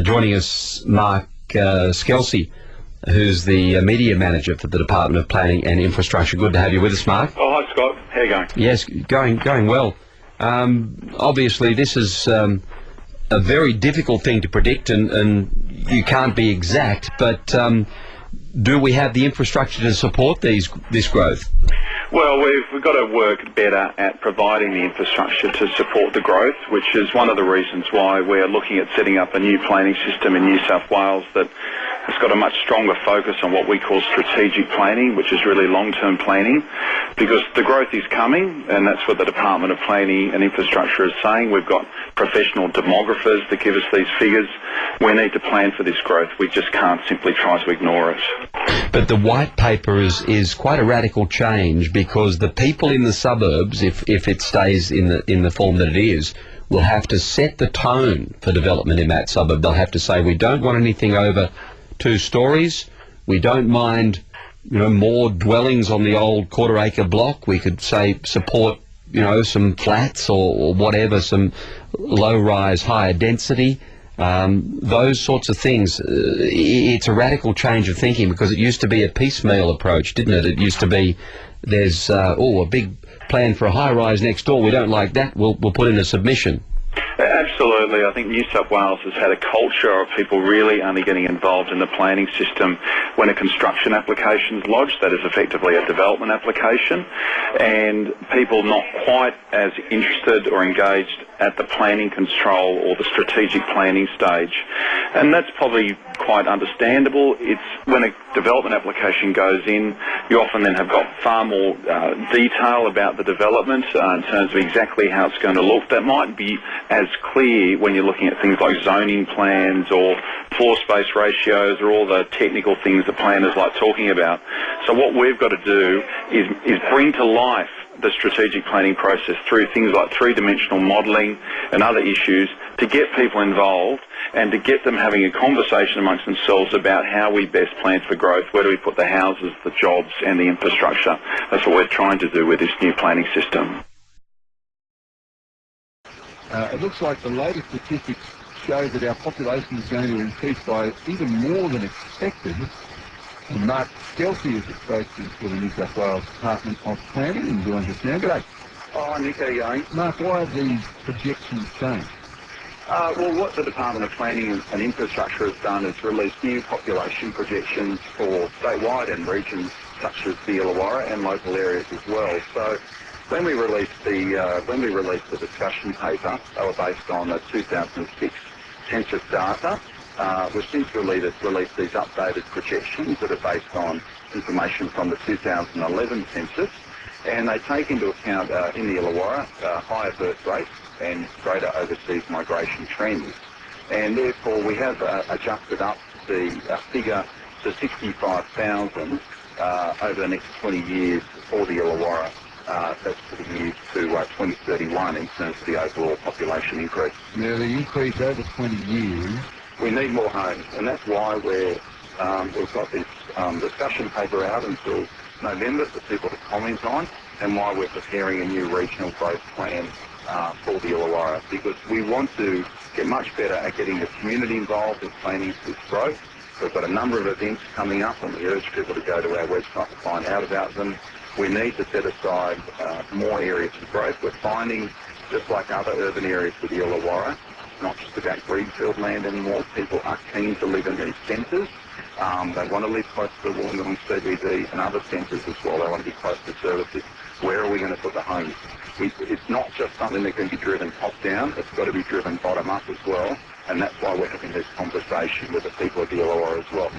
Joining us, Mark Skelsey, who's the media manager for the Department of Planning and Infrastructure. Good to have you with us, Mark. Oh, hi, Scott. How are you going? Yes, going well. Obviously, this is a very difficult thing to predict, and you can't be exact, but do we have the infrastructure to support this growth? Well, we've got to work better at providing the infrastructure to support the growth, which is one of the reasons why we're looking at setting up a new planning system in New South Wales that has got a much stronger focus on what we call strategic planning, which is really long-term planning, because the growth is coming, and that's what the Department of Planning and Infrastructure is saying. We've got professional demographers that give us these figures. We need to plan for this growth. We just can't simply try to ignore it. But the white paper is quite a radical change, because the people in the suburbs, if it stays in the form that it is, will have to set the tone for development in that suburb. They'll have to say, we don't want anything over 2 stories. We don't mind, more dwellings on the old quarter-acre block. We could say support, some flats or whatever, some low-rise, higher density. Those sorts of things. It's a radical change of thinking, because it used to be a piecemeal approach, didn't it? It used to be, there's a big plan for a high-rise next door. We don't like that. We'll put in a submission. Absolutely. I think New South Wales has had a culture of people really only getting involved in the planning system when a construction application is lodged. That is effectively a development application, and people not quite as interested or engaged at the planning control or the strategic planning stage. And that's probably quite understandable. It's when a development application goes in, you often then have got far more detail about the development in terms of exactly how it's going to look. That might be as clear when you're looking at things like zoning plans or floor space ratios or all the technical things that planners like talking about. So what we've got to do is bring to life the strategic planning process through things like 3-dimensional modelling and other issues, to get people involved and to get them having a conversation amongst themselves about how we best plan for growth. Where do we put the houses, the jobs and the infrastructure? That's what we're trying to do with this new planning system. It looks like the latest statistics show that our population is going to increase by even more than expected. And Mark Skelsey is a spokesman for the New South Wales Department of Planning and joins us now. G'day. Oh, Nick, how are you going? Mark, why have these projections changed? Well, what the Department of Planning and Infrastructure has done is release new population projections for statewide and regions such as the Illawarra and local areas as well. So when we released the discussion paper, they were based on the 2006 census data. We've since released these updated projections that are based on information from the 2011 census, and they take into account in the Illawarra higher birth rates and greater overseas migration trends. And therefore we have adjusted up the figure to 65,000 over the next 20 years for the Illawarra. That's for the years to 2031 in terms of the overall population increase. Now, the increase over 20 years... We need more homes, and that's why we've got this discussion paper out until November for people to comment on, and why we're preparing a new regional growth plan for the Illawarra, because we want to get much better at getting the community involved in planning this growth. We've got a number of events coming up, and we urge people to go to our website to find out about them. We need to set aside more areas for growth. We're finding, just like other urban areas with the Illawarra, not just about greenfield land anymore. People are keen to live in these centres. They want to live close to the Wollongong CBD and other centres as well. They want to be close to services. Where are we going to put the homes? It's not just something that can be driven top down. It's got to be driven bottom up as well. And that's why we're having this conversation with the people of the Illawarra as well.